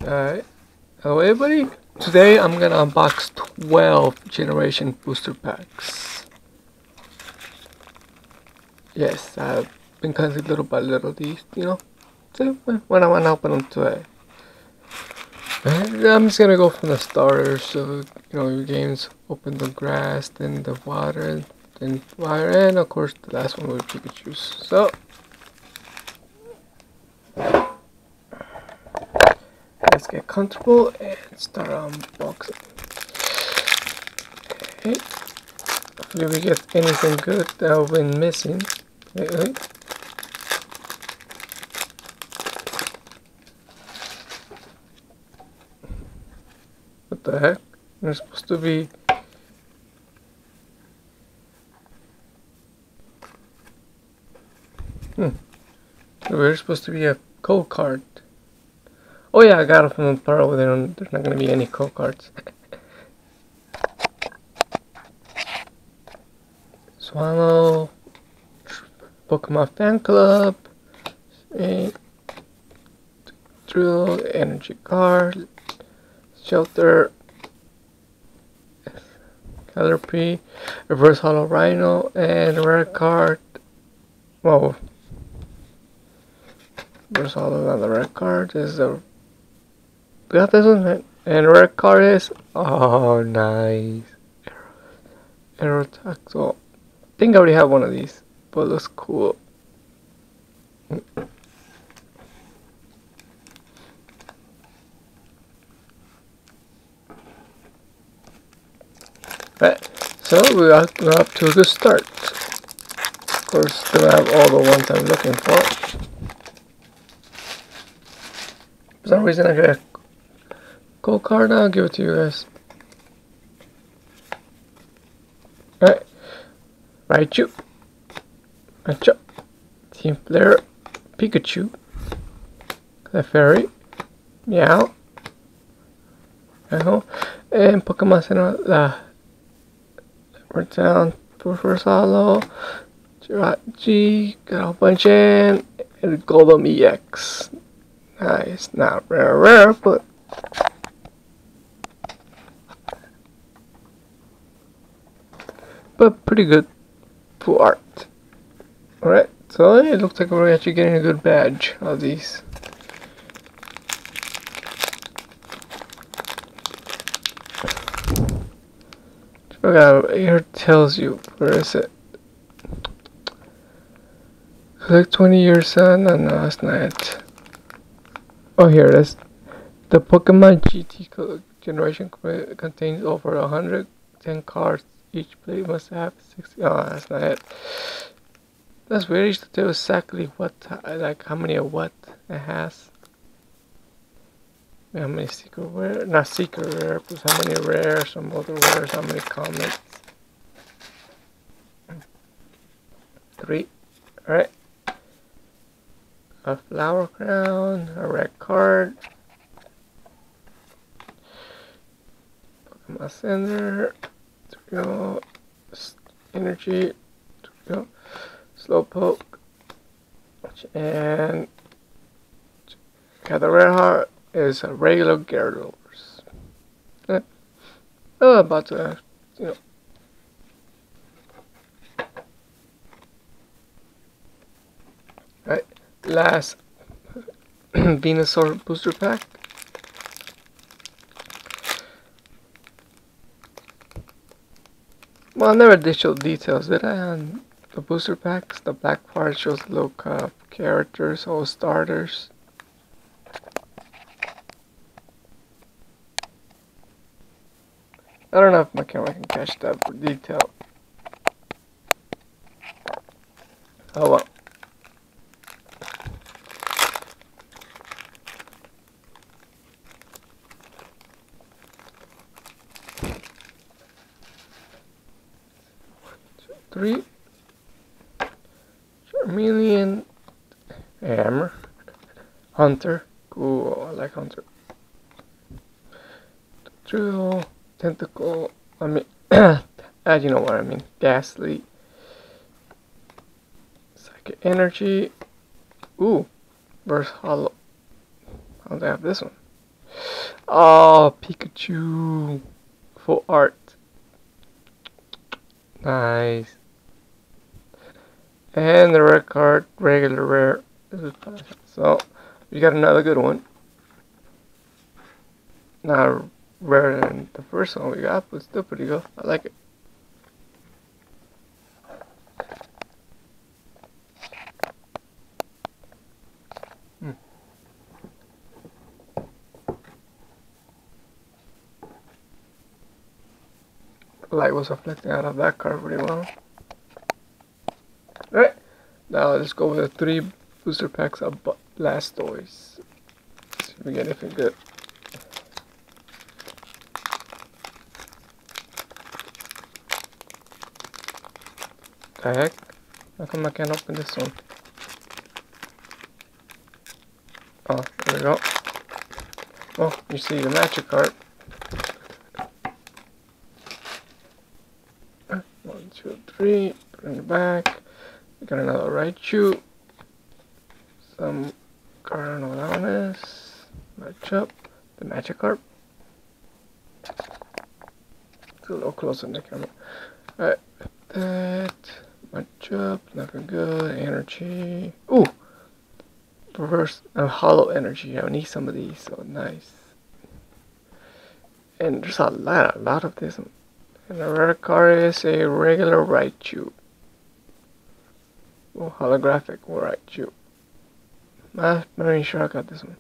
Alright, hello everybody. Today I'm gonna unbox 12 generation booster packs. Yes, I've been cutting little by little these, so when I want to open them today. And I'm just gonna go from the starters, so your games open the grass, then the water, then fire, and of course the last one with Pikachu's. So let's get comfortable and start unboxing. Okay. Hopefully we get anything good that I've been missing lately. What the heck? There's supposed to be... There's supposed to be a code card. Oh yeah, I got it from the part where there's not going to be any code cards. Swallow, Pokemon Fan Club, Drill, Energy Card, Shelter, Caterpie, Reverse Hollow Rhino, and Rare Card. Whoa. Reverse Hollow on the Rare Card is a... We got this one, and Rare Card is... Oh, nice. Aerotaxel. I think I already have one of these, but it looks cool. Right, so we're up to a good start. Of course, still have all the ones I'm looking for. For some reason I got a gold card, I'll give it to you guys. Alright. Raichu, Machop, Team Flare, Pikachu, Clefairy, Meow, and Pokemon Center, Town, First Hollow, Jirachi, got a whole bunch in, and Golem EX. Nice, not rare, but pretty good. Full art. Alright, so it looks like we're actually getting a good badge of these. Okay, here it tells you, where is it? Collect 20 years, son. No, that's not it. Oh, here it is. The Pokemon GT generation contains over 110 cards. Each player must have 60. Oh, that's not it. That's weird. You should tell exactly what, like how many of what it has. How many secret rare, not secret rare, plus how many rare, some other rares, how many commons. 3. Alright. A flower crown, a red card. Pokemon Center. Energy, Slowpoke, and the rare heart is a regular Gyarados. Oh, about to, Right, last Venusaur booster pack. Well, I never did show details, did I, on the booster packs? The black part shows the little characters, all starters. I don't know if my camera can catch that for detail. Oh well. Three. Charmeleon. Hammer. Hunter. Cool, I like Hunter. Drill. Tentacle. I mean, you know what I mean. Ghastly. Psychic Energy. Ooh. Burst Hollow. How do I have this one? Oh, Pikachu. Full art. Nice. And the rare card, regular rare. So, we got another good one. Not rarer than the first one we got, but still pretty good. I like it. Light was reflecting out of that card pretty well. Alright, now let's go with the 3 booster packs of Blastoise. See if we get anything good. The heck? How come I can't open this one? Oh, there we go. Oh, you see the magic card. 1, 2, 3. Put it in the back. We got another Raichu. Some Cardinal Loudness. Match up. The magic card. It's a little closer in the camera. Alright. That. Match up. Nothing good. Energy. Ooh! Reverse hollow energy. I need some of these, so nice. And there's a lot of this. And the rare card is a regular Raichu. Oh, holographic Raichu. I'm not really sure I got this one.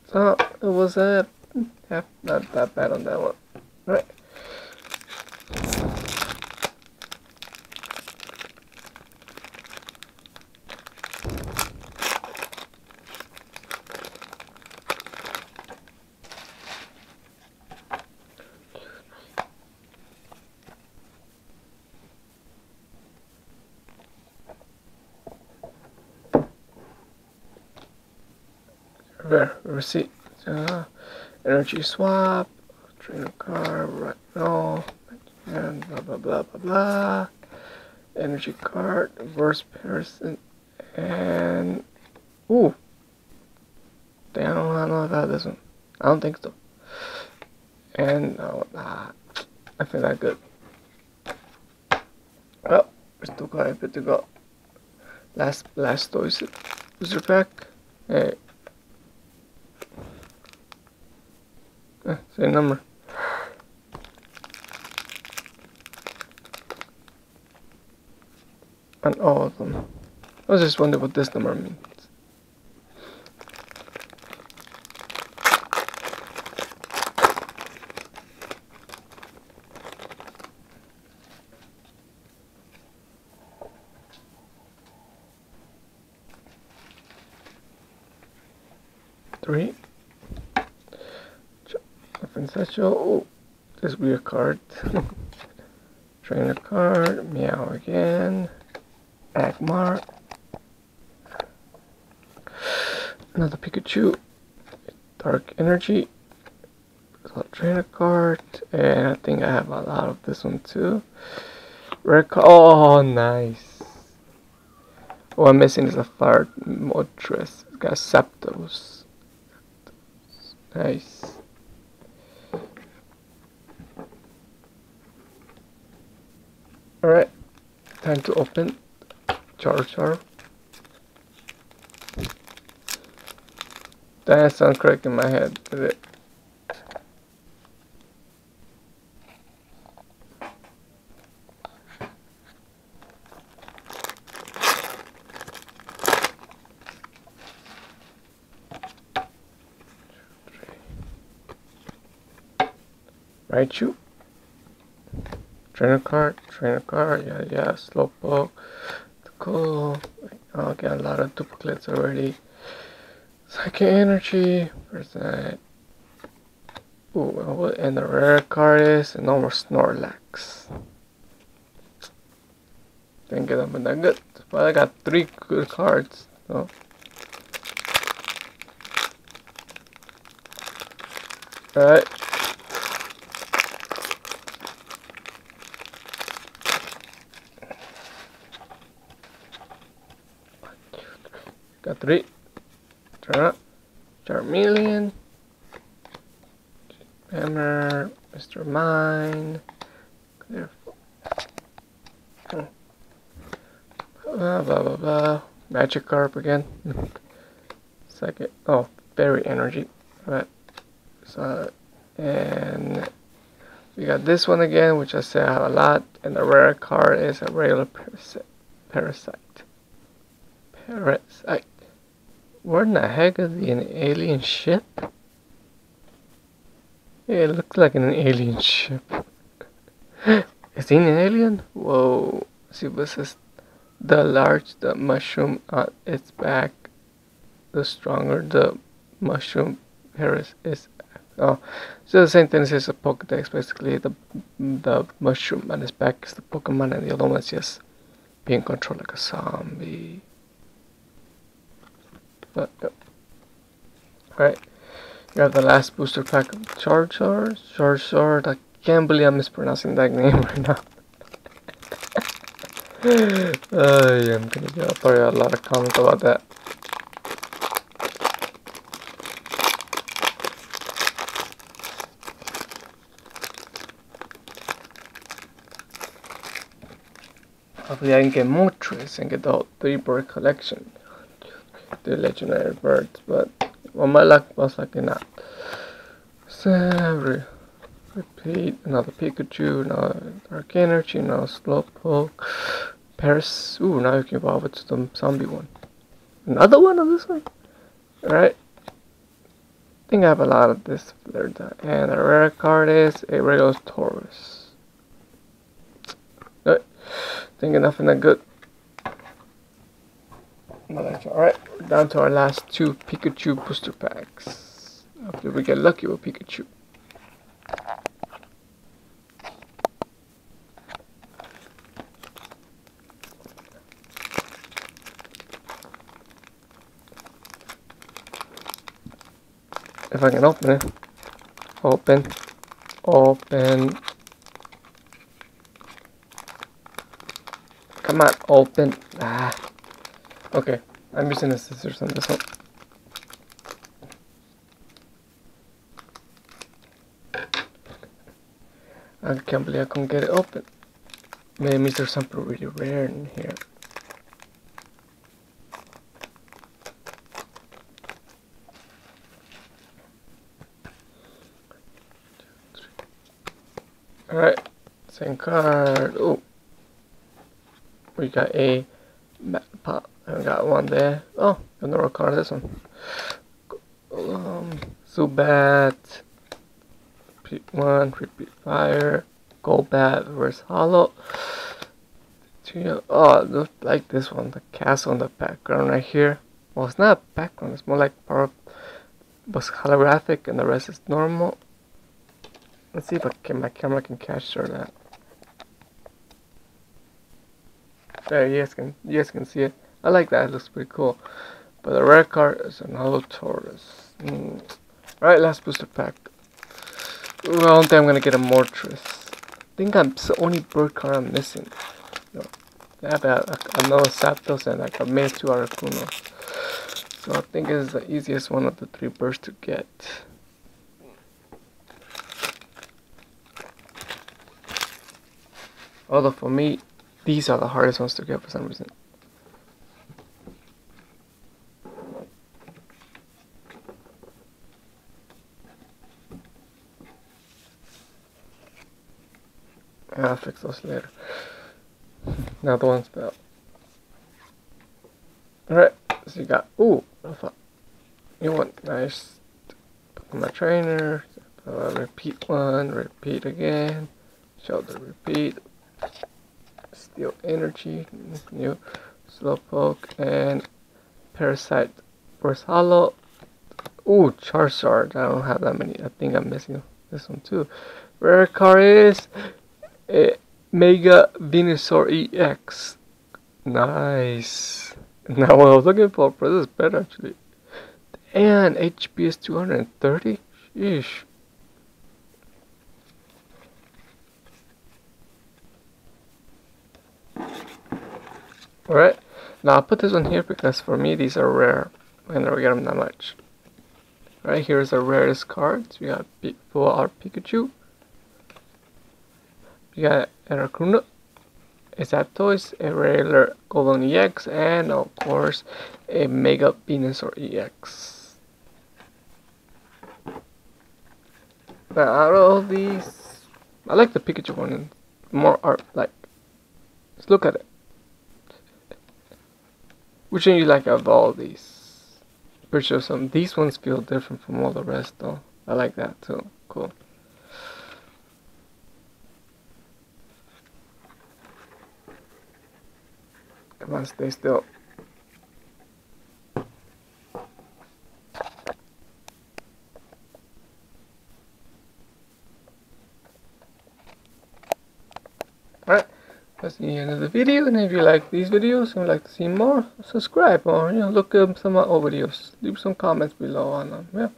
So it was not that bad on that one. Right. Receipt. Energy swap. Trainer card. Right. No. And blah blah blah blah blah. Energy card. Reverse person. And ooh. Damn, I don't know about this one. I don't think so. And I feel that good. Well, we're still quite a bit to go. Last Blastoise booster pack. Hey. Same number. On all of them. I was just wondering what this number means. Three. Oh, this weird card. Trainer card. Meow again. Agmar. Another Pikachu. Dark Energy. Trainer card. And I think I have a lot of this one too. Rare card. Oh, nice. What I'm missing is a Fire Moltres. It's got Zapdos. Nice. Alright, time to open Char. That sounds correct in my head, did it? Raichu. Trainer card, yeah, Slowpoke, cool. I'll get a lot of duplicates already. Psychic Energy, percent. Ooh, and the rare card is no more Snorlax. Didn't get them that good, but I got 3 good cards. So. Alright. Got 3. Turn up. Charmeleon. Hammer. Mr. Mine. Clear. Blah blah blah. Magikarp again. Second. Oh, Berry Energy. Right. So, and we got this one again, which I say I have a lot. And the rare card is a regular Parasite. Parasite. Where in the heck is an alien ship? Yeah, it looks like an alien ship. Is he an alien? Whoa. See, this is the large the mushroom on its back, the stronger the mushroom Paris is. Oh, so the same thing as a Pokédex. Basically, the mushroom on its back is the Pokemon, and the other one is just being controlled like a zombie. But alright, you have the last booster pack of Charizard. I can't believe I'm mispronouncing that name right now. Yeah, I'm gonna get probably a lot of comments about that. Hopefully I can get more trees and get the whole 3-bird collection. The legendary birds, but well, my luck was likely not. So repeat another Pikachu, another Dark Energy, another Slowpoke, Paris. Ooh, now you can evolve it to the zombie one. Another one of this one? Alright. I think I have a lot of this flared, and a rare card is a regular Taurus. Good. Thinking nothing that good. Alright, we're down to our last 2 Pikachu booster packs. Hopefully we get lucky with Pikachu. If I can open it. Open. Open. Come on, open. Ah. Okay, I'm using the scissors on this one. I can't believe I couldn't get it open. Maybe there's something really rare in here. Alright, same card. Oh, we got a map pop. I got one there. Oh, another card. This one. Zubat. Repeat 1. Repeat Fire. Golbat. Reverse Hollow. Oh, I look like this one. The castle in the background right here. Well, it's not a background. It's more like part of was holographic, and the rest is normal. Let's see if my camera can capture that. There, you guys can see it. I like that. It looks pretty cool. But the rare card is another Taurus. Alright, last booster pack. Ooh, I don't think I'm gonna get a Mortress. I think it's the only bird card I'm missing. No, I have another Zapdos and like a Mewtwo Articuno. So I think it's the easiest one of the 3 birds to get. Although for me, these are the hardest ones to get for some reason. I'll fix those later. Now the one spell. Alright, so you got, ooh, you want nice Pokemon Trainer, repeat 1, repeat again, show the repeat, Steel Energy, new Slowpoke, and Parasite Reverse Hollow. Ooh, Charizard. I don't have that many. I think I'm missing this one too. Rare card is Mega Venusaur EX. Nice. Now what I was looking for, but this is better actually. And HP is 230. Sheesh. Alright, Now I'll put this one here because for me these are rare. I never get them that much. Right, here's the rarest cards. We got Full Art Pikachu. We got Aracruna, a Zapdos, a regular Golden EX, and of course a Mega Venusaur EX. But out of all these, I like the Pikachu one. More art, like. Let's look at it. Which one you like of all these? Pretty sure these ones feel different from all the rest though. I like that too. Cool. Come on, stay still. Alright, that's the end of the video, and if you like these videos and would like to see more, subscribe or look up some old videos. Leave some comments below on them. Yeah.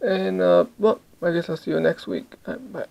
And well, I guess I'll see you next week. Bye.